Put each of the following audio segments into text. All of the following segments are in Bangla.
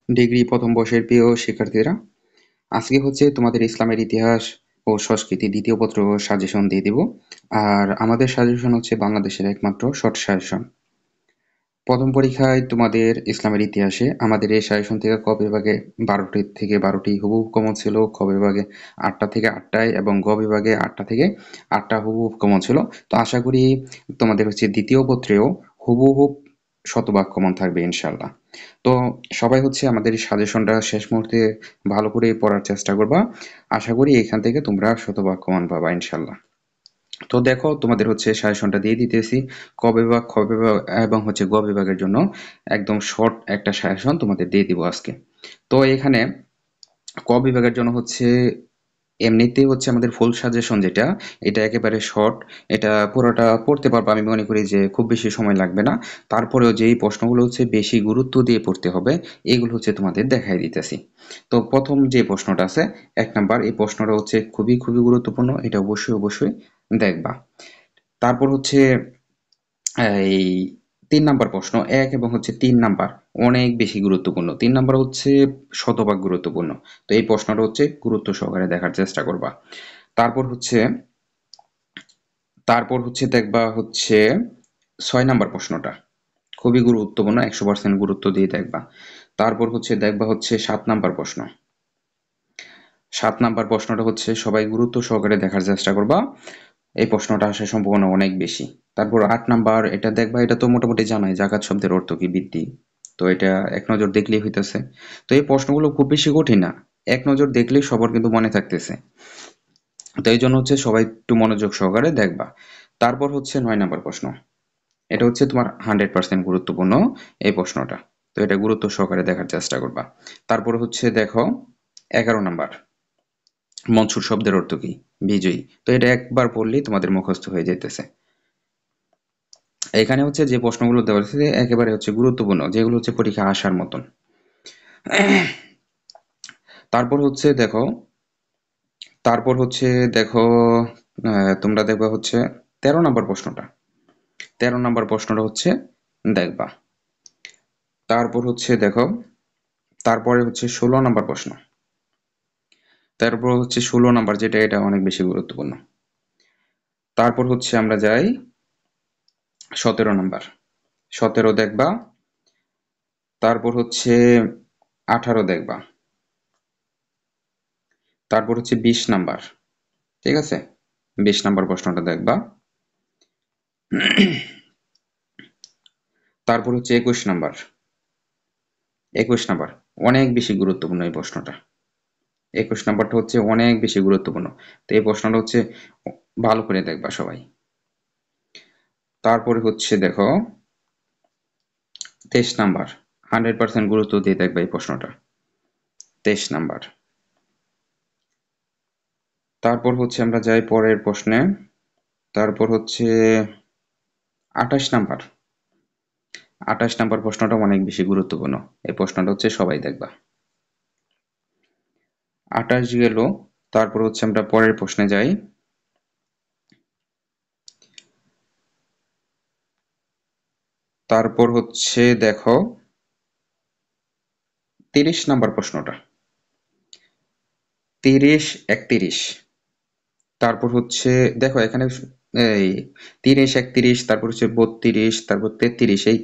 ডিগ্রি প্রথম বর্ষের প্রিয় শিক্ষার্থীরা, আজকে হচ্ছে তোমাদের ইসলামের ইতিহাস ও সংস্কৃতি দ্বিতীয় পত্র সাজেশন দিয়ে দিব। আর আমাদের সাজেশন হচ্ছে বাংলাদেশের একমাত্র শর্ট সাজেশন। প্রথম পরীক্ষায় তোমাদের ইসলামের ইতিহাসে আমাদের এই সাজেশন থেকে ক বিভাগে 12টি থেকে 12টি হুবহু কমন ছিল, খ বিভাগে 8টা থেকে 8টায় এবং গ বিভাগে 8টা থেকে 8টা হুবহু কমন ছিল। তো আশা করি তোমাদের হচ্ছে দ্বিতীয় পত্রেও হুবহু শতভাগ কমন থাকবে ইনশাল্লাহ। তো সবাই হচ্ছে আমাদের এই সাজেশনটা শেষ মুহূর্তে ভালো করে পড়ার চেষ্টা করবা। আশা করি এখান থেকে তোমরা শতভাগ কমন পাবা ইনশাল্লাহ। তো দেখো তোমাদের হচ্ছে সাজেশনটা দিয়ে দিতেছি। ক বিভাগ, খ বিভাগ এবং হচ্ছে গ বিভাগের জন্য একদম শর্ট একটা সাজেশন তোমাদের দিয়ে দিব আজকে। তো এখানে ক বিভাগের জন্য হচ্ছে এমনিতেই হচ্ছে আমাদের ফুল সাজেশন যেটা, এটা একেবারে শর্ট। এটা পুরোটা পড়তে পারবো, আমি মনে করি যে খুব বেশি সময় লাগবে না। তারপরেও যেই প্রশ্নগুলো হচ্ছে বেশি গুরুত্ব দিয়ে পড়তে হবে, এগুলো হচ্ছে তোমাদের দেখাই দিতেছি। তো প্রথম যে প্রশ্নটা আছে 1 নাম্বার, এই প্রশ্নটা হচ্ছে খুবই খুবই গুরুত্বপূর্ণ, এটা অবশ্যই অবশ্যই দেখবা। তারপর হচ্ছে এই 3 নাম্বার প্রশ্ন, 1 এবং হচ্ছে 3 নাম্বার অনেক বেশি গুরুত্বপূর্ণ। 3 নাম্বার হচ্ছে শতভাগ গুরুত্বপূর্ণ। তো এই প্রশ্নটা হচ্ছে গুরুত্ব সহকারে দেখার চেষ্টা করবা। তারপর হচ্ছে দেখবা হচ্ছে 6 নাম্বার প্রশ্নটা খুবই গুরুত্বপূর্ণ, 100% গুরুত্ব দিয়ে দেখবা। তারপর হচ্ছে দেখবা হচ্ছে 7 নাম্বার প্রশ্ন। 7 নাম্বার প্রশ্নটা হচ্ছে সবাই গুরুত্ব সহকারে দেখার চেষ্টা করবা, এই প্রশ্নটা আসার সম্ভাবনা অনেক বেশি। তারপর 8 নাম্বার, এটা দেখবা, এটা তো মোটামুটি জানাই, জাকাত শব্দের অর্থ কি, বৃদ্ধি। তো এটা এক নজর দেখলেই হইতেছে। তো এই প্রশ্নগুলো খুব বেশি কঠিন না, এক নজর দেখলেই সবার কিন্তু মনে থাকতেছে। তো এই জন্য হচ্ছে সবাই একটু মনোযোগ সহকারে দেখবা। তারপর হচ্ছে 9 নাম্বার প্রশ্ন, এটা হচ্ছে তোমার 100% গুরুত্বপূর্ণ এই প্রশ্নটা। তো এটা গুরুত্ব সহকারে দেখার চেষ্টা করবা। তারপর হচ্ছে দেখো 11 নাম্বার, মনসুর শব্দের অর্থ কি, বিজয়ী। তো এটা একবার পড়লেই তোমাদের মুখস্থ হয়ে যেতেছে। এখানে হচ্ছে যে প্রশ্নগুলো দেওয়া হচ্ছে একেবারে হচ্ছে গুরুত্বপূর্ণ, যেগুলো হচ্ছে পরীক্ষা আসার মতন। তারপর হচ্ছে দেখো তারপর হচ্ছে দেখো তোমরা দেখবা হচ্ছে 13 নাম্বার প্রশ্নটা। 13 নাম্বার প্রশ্নটা হচ্ছে দেখবা। তারপর হচ্ছে দেখো, তারপরে হচ্ছে 16 নাম্বার প্রশ্ন। তারপর হচ্ছে 16 নাম্বার যেটা, এটা অনেক বেশি গুরুত্বপূর্ণ। তারপর হচ্ছে আমরা যাই 17 নাম্বার, 17 দেখবা। তারপর হচ্ছে 18 দেখবা। তারপর হচ্ছে 20 নাম্বার, ঠিক আছে, 20 নাম্বার প্রশ্নটা দেখবা। তারপর হচ্ছে 21 নাম্বার। 21 নাম্বার অনেক বেশি গুরুত্বপূর্ণ এই প্রশ্নটা। 21 নাম্বারটা হচ্ছে অনেক বেশি গুরুত্বপূর্ণ। তো এই প্রশ্নটা হচ্ছে ভালো করে দেখবা সবাই। তারপরে হচ্ছে দেখো 23 নাম্বার, 100% গুরুত্ব দিয়ে দেখবা এই প্রশ্নটা। 23 নাম্বার। তারপর হচ্ছে আমরা যাই পরের প্রশ্নে। তারপর হচ্ছে 28 নাম্বার। 28 নাম্বার প্রশ্নটা অনেক বেশি গুরুত্বপূর্ণ, এই প্রশ্নটা হচ্ছে সবাই দেখবা। 28 গেল। তারপর হচ্ছে আমরা পরের প্রশ্নে যাই। তারপর হচ্ছে দেখো 30 নাম্বার প্রশ্নটা, 30, 31। তারপর হচ্ছে দেখো এখানে এই 30, 31, তারপর হচ্ছে 32, তারপর 33, এই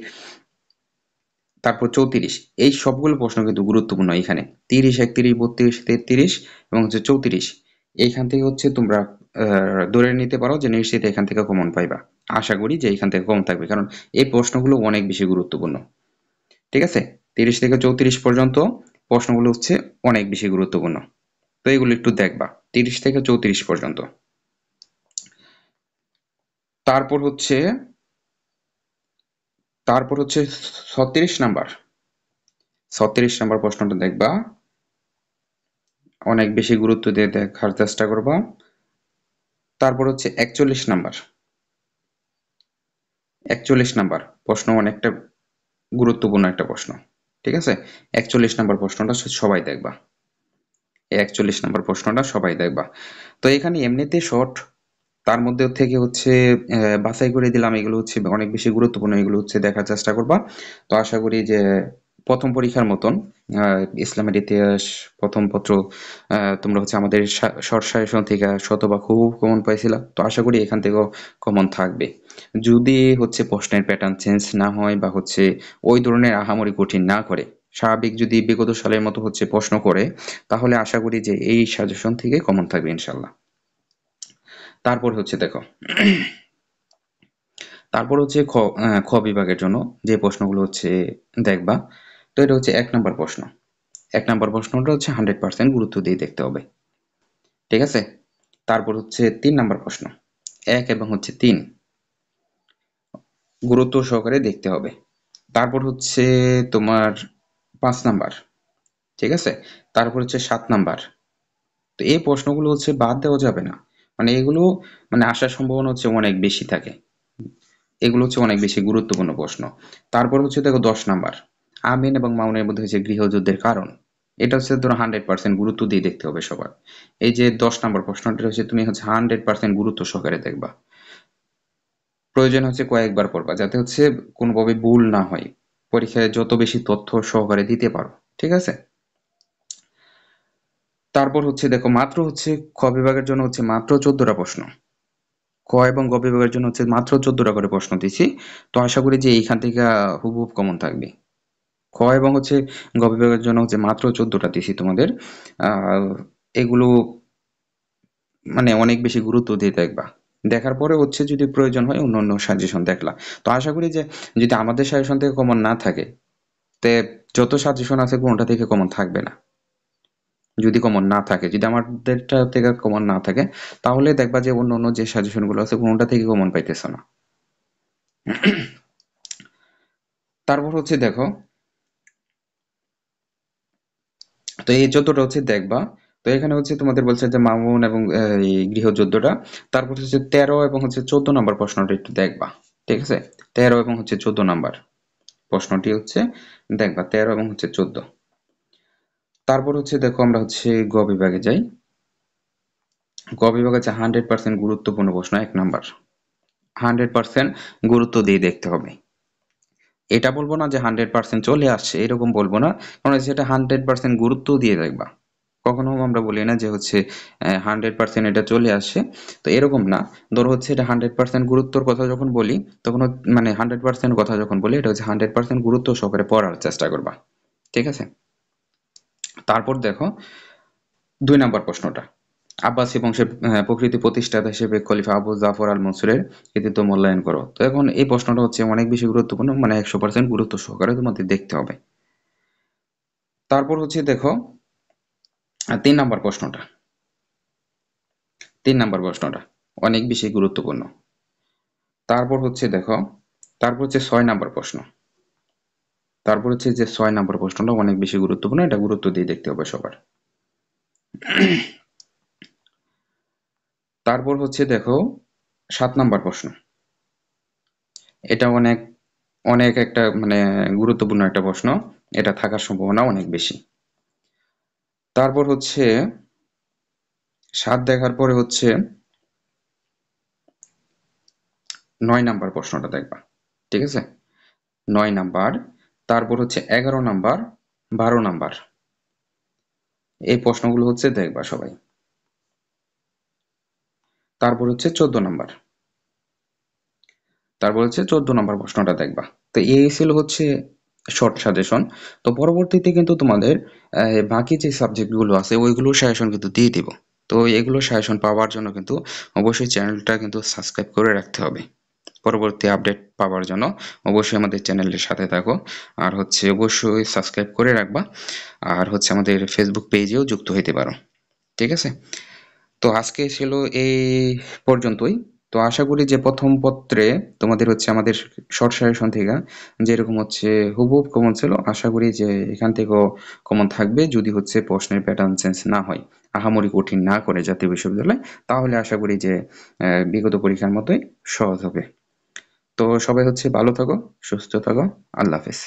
তারপর 34, এই সবগুলো প্রশ্ন কিন্তু গুরুত্বপূর্ণ এখানে। 30, 31, 32, 33 এবং হচ্ছে 34, এইখান থেকে হচ্ছে তোমরা ধরে নিতে পারো যে নিশ্চিত এখান থেকে কমন পাইবা। আশা করি যে এখান থেকে কমন থাকবে, কারণ এই প্রশ্নগুলো অনেক বেশি গুরুত্বপূর্ণ। ঠিক আছে, 30 থেকে 34 পর্যন্ত প্রশ্নগুলো হচ্ছে অনেক বেশি গুরুত্বপূর্ণ। তো এগুলো একটু দেখবা 30 থেকে 34 পর্যন্ত। তারপর হচ্ছে 36 নাম্বার, 36 নাম্বার প্রশ্নটা দেখবা, অনেক বেশি গুরুত্ব দিয়ে দেখার চেষ্টা করবা। তারপর হচ্ছে 41 নাম্বার, 41 নাম্বার প্রশ্ন অনেকটা গুরুত্বপূর্ণ একটা প্রশ্ন। ঠিক আছে, 41 নাম্বার প্রশ্নটা সবাই দেখবা। এই 41 নাম্বার প্রশ্নটা সবাই দেখবা। তো এখানে এমনিতে শর্ট, তার মধ্যে থেকে হচ্ছে বাছাই করে দিলাম, এগুলো হচ্ছে অনেক বেশি গুরুত্বপূর্ণ, এগুলো হচ্ছে দেখার চেষ্টা করবা। তো আশা করি যে প্রথম পরীক্ষার মতন ইসলামের ইতিহাস প্রথম পত্র তোমরা হচ্ছে আমাদের শর্ট সাজেশন থেকে শতভাগ হুবহু কমন পাইছিলা, তো আশা করি এখান থেকেও কমন থাকবে। যদি হচ্ছে প্রশ্নের প্যাটার্ন চেঞ্জ না হয় বা হচ্ছে ওই ধরনের আহামরি কঠিন না করে, স্বাভাবিক যদি বিগত সালের মতো হচ্ছে প্রশ্ন করে, তাহলে আশা করি যে এই সাজেশন থেকে কমন থাকবে ইনশাল্লাহ। তারপর হচ্ছে দেখো, তারপর হচ্ছে খ বিভাগের জন্য যে প্রশ্নগুলো হচ্ছে দেখবা। তো এটা হচ্ছে 1 নম্বর প্রশ্ন। 1 নম্বর প্রশ্নটা হচ্ছে 100% গুরুত্ব দিয়ে দেখতে হবে। ঠিক আছে? তারপর হচ্ছে 3 নম্বর প্রশ্ন। 1 এবং হচ্ছে 3 গুরুত্ব সহকারে দেখতে হবে। তারপর হচ্ছে তোমার 5 নাম্বার। ঠিক আছে? তারপর হচ্ছে 7 নাম্বার। তো এই প্রশ্নগুলো হচ্ছে বাদ দেওয়া যাবে না। মানে এগুলো মানে আসার সম্ভাবনা হচ্ছে অনেক বেশি থাকে। এগুলো হচ্ছে অনেক বেশি গুরুত্বপূর্ণ প্রশ্ন। তারপর হচ্ছে দেখো 10 নাম্বার। আমিন এবং মামুনের মধ্যে হচ্ছে গৃহযুদ্ধের কারণ। এটা হচ্ছে ধরো 100% গুরুত্ব দিয়ে দেখতে হবে সবার। এই যে 10 নাম্বার প্রশ্নটা হচ্ছে তুমি হচ্ছে 100% গুরুত্ব সহকারে দেখবা। প্রয়োজন হচ্ছে কয়েকবার পড়বা যাতে হচ্ছে কোনোভাবে ভুল না হয়। পরীক্ষায় যত বেশি তথ্য সহকারে দিতে পারো। ঠিক আছে? তারপর হচ্ছে দেখো মাত্র হচ্ছে খ বিভাগের জন্য হচ্ছে মাত্র 14টা প্রশ্ন। ক এবং গ বিভাগের জন্য হচ্ছে মাত্র 14টা করে প্রশ্ন দিছি। তো আশা করি যে এইখান থেকে হুবহুব কমন থাকবে। খ এবং হচ্ছে গ বিভাগের জন্য হচ্ছে মাত্র 14টা দিছি তোমাদের। আহ এগুলো মানে অনেক বেশি গুরুত্ব দিয়ে দেখবা। দেখার পরে হচ্ছে যদি প্রয়োজন হয় অন্য সাজেশন দেখলা। তো আশা করি যে যদি আমাদের সাজেশন থেকে কমন না থাকে, তে যত সাজেশন আছে কোনটা থেকে কমন থাকবে না। যদি কমন না থাকে, যদি আমাদেরটা থেকে কমন না থাকে, তাহলে দেখবা যে অন্য যে সাজেশন গুলো আছে কোনটা থেকে কমন পাইতেছো না। তারপর হচ্ছে দেখো, তো এই 14টা হচ্ছে দেখবা। তো এখানে হচ্ছে তোমাদের বলছে যে মামুন এবং এই গৃহযুদ্ধটা। তারপর হচ্ছে 13 এবং হচ্ছে 14 নম্বর প্রশ্নটা একটু দেখবা। ঠিক আছে? 13 এবং হচ্ছে 14 নাম্বার প্রশ্নটি হচ্ছে দেখবা, 13 এবং হচ্ছে 14। তারপর হচ্ছে দেখো আমরা হচ্ছে গ বিভাগে যাই। গ বিভাগে হচ্ছে 100% গুরুত্বপূর্ণ প্রশ্ন 1 নাম্বার। 100% গুরুত্ব দিয়ে দেখতে হবে। এটা বলবো না যে 100% চলে আসছে, এরকম বলবো না। কারণ সেটা 100% গুরুত্ব দিয়ে দেখবা। কখনো আমরা বলি না যে হচ্ছে 100% এটা চলে আসছে। তো এরকম না। ধরো হচ্ছে এটা 100% গুরুত্বর কথা যখন বলি, তখন মানে 100% কথা যখন বলি, এটা হচ্ছে 100% গুরুত্ব সহকারে পড়ার চেষ্টা করবা। ঠিক আছে? তারপর দেখো 2 নাম্বার প্রশ্নটা। আব্বাসী বংশের প্রকৃত প্রতিষ্ঠাতা হিসেবে খলিফা আবু জাফর আল মনসুরের কৃতিত্ব মূল্যায়ন করো। তো এখন এই প্রশ্নটা হচ্ছে অনেক বেশি গুরুত্বপূর্ণ, মানে 100% গুরুত্ব সহকারে তোমাদের দেখতে হবে। তারপর হচ্ছে দেখো 3 নাম্বার প্রশ্নটা। 3 নাম্বার প্রশ্নটা অনেক বেশি গুরুত্বপূর্ণ। তারপর হচ্ছে দেখো, তারপর হচ্ছে 6 নাম্বার প্রশ্ন। তারপর হচ্ছে যে 6 নাম্বার প্রশ্নটা অনেক বেশি গুরুত্বপূর্ণ, এটা গুরুত্ব দিয়ে দেখতে হবে সবার। তারপর হচ্ছে দেখো 7 নাম্বার প্রশ্ন। এটা অনেক অনেক একটা মানে গুরুত্বপূর্ণ একটা প্রশ্ন। এটা থাকার সম্ভাবনা অনেক বেশি। তারপর হচ্ছে 7 দেখার পরে হচ্ছে 9 নাম্বার প্রশ্নটা দেখবা। ঠিক আছে? 9 নাম্বার। তারপর হচ্ছে 11 নাম্বার, 12 নাম্বার। এই প্রশ্নগুলো হচ্ছে দেখবা সবাই। তারপর হচ্ছে 14 নাম্বার। তারপর হচ্ছে 14 নাম্বার প্রশ্নটা দেখবা। তো এই ছিল হচ্ছে শর্ট সাজেশন। তো পরবর্তীতে কিন্তু তোমাদের বাকি যে সাবজেক্টগুলো আছে ওইগুলো সাজেশন কিন্তু দিয়ে দিব। তো এগুলো সাজেশন পাওয়ার জন্য কিন্তু অবশ্যই চ্যানেলটা কিন্তু সাবস্ক্রাইব করে রাখতে হবে। পরবর্তী আপডেট পাওয়ার জন্য অবশ্যই আমাদের চ্যানেলের সাথে থাকো। আর হচ্ছে অবশ্যই সাবস্ক্রাইব করে রাখবা। আর হচ্ছে আমাদের ফেসবুক পেজেও যুক্ত হইতে পারো। ঠিক আছে? তো আজকে ছিল এই পর্যন্তই। তো আশা করি যে প্রথম পত্রে তোমাদের হচ্ছে আমাদের শর্ট সাজেশন থেকে যেরকম হচ্ছে হুবহুব কমন ছিল, আশা করি যে এখান থেকেও কমন থাকবে যদি হচ্ছে প্রশ্নের প্যাটার্ন চেঞ্জ না হয়, আহামরি কঠিন না করে জাতীয় বিশ্ববিদ্যালয়, তাহলে আশা করি যে বিগত পরীক্ষার মতোই সহজ হবে। তো সবাই হচ্ছে ভালো থাকো, সুস্থ থাকো। আল্লাহ হাফেজ।